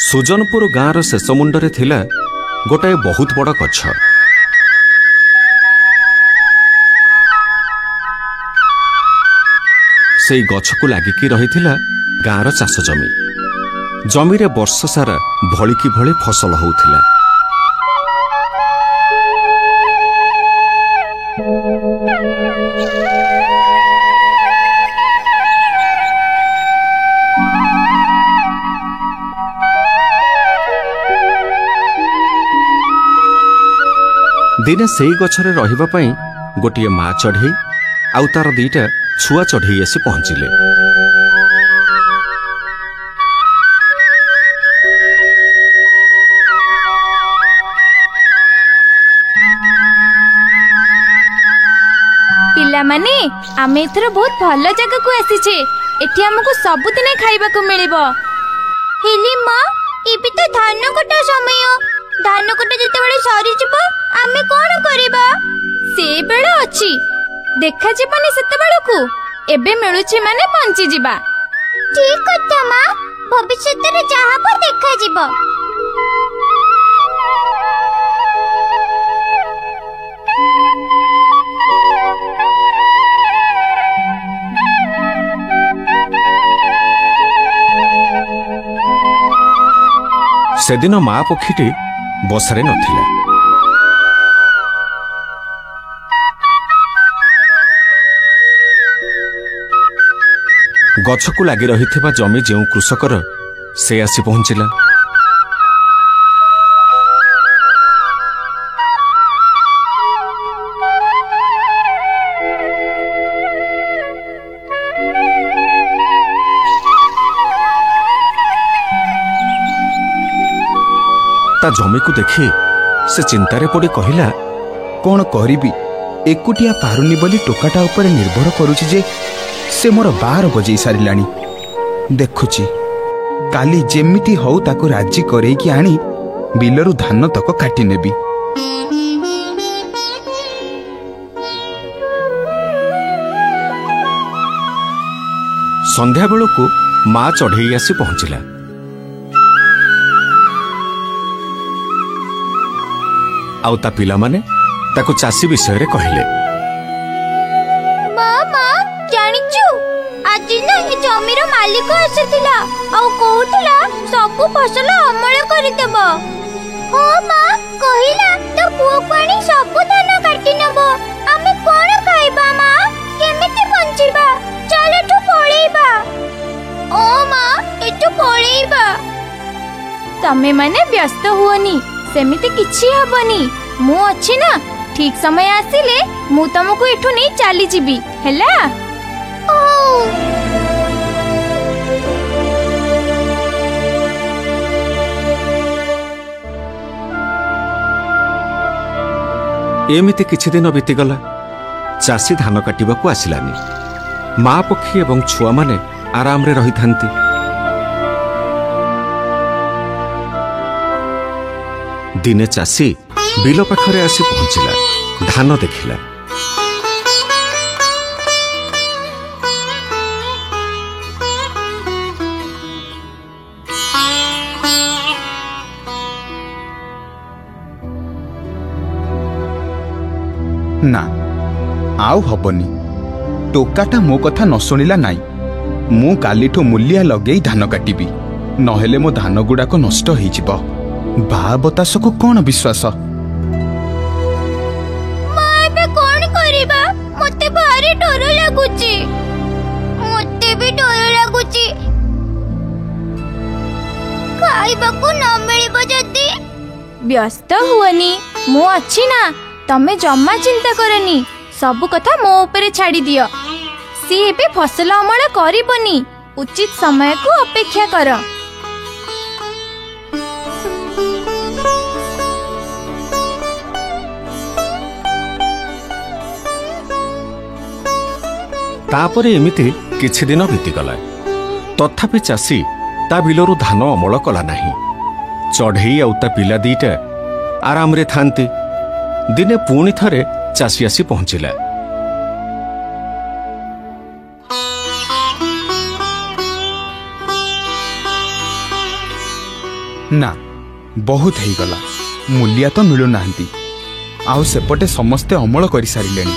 सुजनपुर गाँवर शेष मुंडरे थिला गोटाए बहुत बड़ गछ। से गछकु लागिकी रहिथिला गाँवर चाष जमी। जमीरे वर्ष सारा भलिकी भली फसल होउथिला। दिने सेई गछरे रहिबा पई गोटिए माँ चढ़ई आउ तार दीटा छुआ चढ़ई आसी पहुंचिले। पिला माने आमे एथर बहुत भल जगह को आसीचे। एठी हमको सबुदिने खाइबा को मिलिबो। हेली माँ एबे तो धान कटा समय। धान कटा जते बेले सरी जिवो आमे कोन करिबा? से बेला अछि देखा जीवनी सेते बेलकू एबे मिलुछि माने पहुंची जिबा। ठीक कथा माँ भविष्य रे जहा पर देखा जिवो। सेदिन माँ पक्षीटी बसारे नथिला। गछकु लागि रहिथिबा जमी जेउ कृषकर से आसी पहुंचिला। ता जमी को देखि से चिंतारे पड़ी कहिला, कौन करिबी एकुटिया पारुनी बोली टोकाटा उपरे निर्भर करुछि जे से मोर 12 बजे सारिलाणी। देखुछि काली जेमिति हौ ताको राजी करेकी आनी बिलरू धान तक काटी नेबी। संध्या बेलू माँ चढ़ई आसी पहुंचिला। आउ ता पिला माने ताको चासी विषय कहले। मामा जानिचु आज ना ए जमीर मालिक आसीथिला आउ कहूथिला सब फसल अमल करि देबो। ओ माँ कहिला तो पुओ पानी सब धान काटी नेबो। आमे कोन खाइबा माँ? केमिति बंचिबा? चल एठु पळेइबा। ओ माँ एठु पळेइबा। तमे माने व्यस्त हुओनी, सेमिति किछि हबनी। मु अछि ना, ठीक समय आसिले मु तुमको एठु नहीं चली जीबी हैला। एमिति किछि दिन बीतीगला। चासी धान काटिबाकू आसिलानी। माँ पक्षी एवं छुआ माने आराम रे रही थांती। दिने चासी बिल पाखरे आसी पहुंचिला। धान देखिला। ना आउ हबनी। टोकाटा मो कथा न सुनिला नाई। मु कालीठो मूलिया लगेई धान काटिबी, नहेले मो धान गुड़ाक नष्ट हो जिवो। बा बतास को कौन विश्वास? मते भारी डर लागुची। मते भी डर लागुची। खाइबाकू न मिलिबो जदी। व्यस्त हुओनी, मु अछि ना। तमे जम्मा चिंता करनी। सब कथा मो ऊपर छाड़ी दियो। सी एबे फसल अमल करिबनी। उचित समय को अपेक्षा कर। तापरे एमिति किछि दिन बीतीगला। तथापि चासी ता बिलरू धान अमल कला नाही। चढ़ई आउ ता पिला दीटा आराम रे थांती। दिने पुणी थरे चासी आसी पहुंचिला। ନା ବହୁତ ହେଇଗଲା, ମୂଲିଆ ତ ମିଳୁନାହାନ୍ତି, ଆଉ ସେପଟେ ସମସ୍ତେ ଅମଳ କରିସାରିଲେଣି।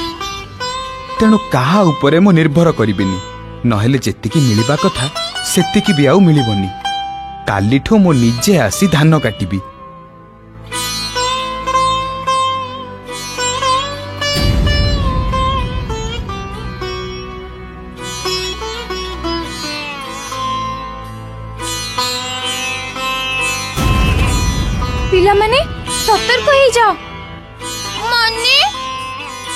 ତେଣୁ କାହା ଉପରେ ମୁଁ ନିର୍ଭର କରିବିନି, ନହେଲେ ଯେତିକି ମିଳିବା କଥା ସେତିକି ବି ଆଉ ମିଳିବନି। କାଲିଠୁ ମୁଁ ନିଜେ ଆସି ଧାନ କାଟିବି। ପିଲାମାନେ ସତର୍କ ହେଇଯାଅ।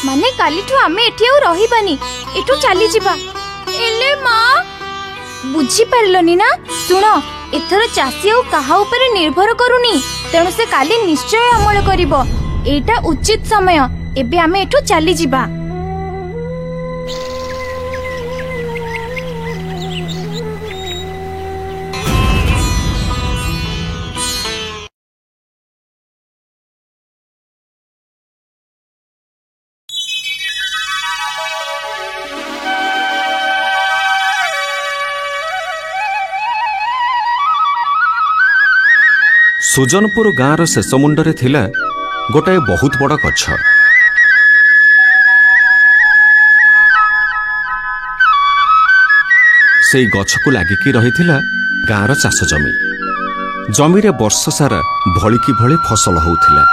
ମାନେ କାଲିଠୁ ଆମେ ଏଠି ଆଉ ରହିବାନି, ଏଠୁ ଚାଲିଯିବା। ହେଲେ ମା, ବୁଝିପାରିଲନି ନା? ଶୁଣ, ଏଥର ଚାଷୀ ଆଉ କାହା ଉପରେ ନିର୍ଭର କରୁନି, ତେଣୁ ସେ କାଲି ନିଶ୍ଚୟ ଅମଳ କରିବ। ଏଇଟା ଉଚିତ ସମୟ, ଏବେ ଆମେ ଏଠୁ ଚାଲିଯିବା। ସୁଜନପୁର ଗାଁର ଶେଷ ମୁଣ୍ଡରେ ଥିଲା ଗୋଟାଏ ବହୁତ ବଡ଼ ଗଛ। ସେଇ ଗଛକୁ ଲାଗିକି ରହିଥିଲା ଗାଁର ଚାଷ ଜମି। ଜମିରେ ବର୍ଷ ସାରା ଭଳିକି ଭଳି ଫସଲ ହେଉଥିଲା।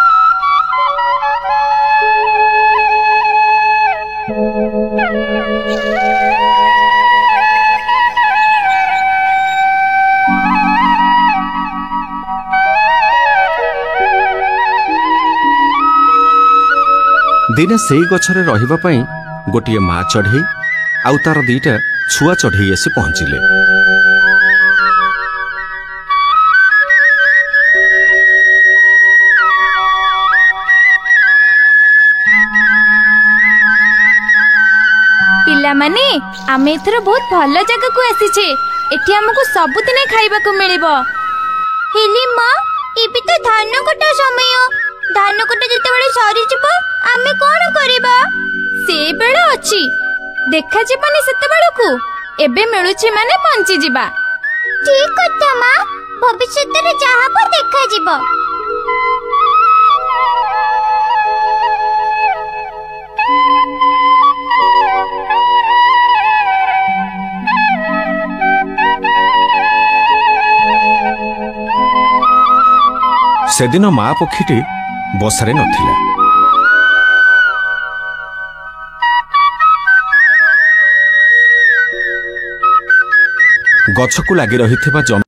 ଦିନେ ସେଇ ଗଛରେ ରହିବା ପାଇଁ ଗୋଟିଏ ମା ଚଢ଼େଇ ଆଉ ତାର ଦିଟା ଛୁଆ ଚଢ଼େଇ ଆସି ପହଞ୍ଚିଲେ। ପିଲାମାନେ, ଆମେ ଏଥର ବହୁତ ଭଲ ଜାଗାକୁ ଆସିଛେ। ଏଠି ଆମକୁ ସବୁଦିନ ଖାଇବାକୁ ମିଳିବ। ହେଲେ ମା, ଏବେ ତ ଧାନ କଟା ସମୟ। ଧାନ କଟା ଯେତେବେଳେ ସରିଯିବ ଆମେ କଣ କରିବା? ସେ ବେଳ ଅଛି, ଦେଖାଯିବନି ସେତେବେଳକୁ। ଏବେ ମିଳୁଛି ମାନେ ବଞ୍ଚିଯିବା। ଠିକ କଥା ମା, ଭବିଷ୍ୟତରେ ଯାହା ହବ ଦେଖାଯିବ। ସେଦିନ ମା ପକ୍ଷୀଟି ବସାରେ ନଥିଲା। ଗଛକୁ ଲାଗି ରହିଥିବା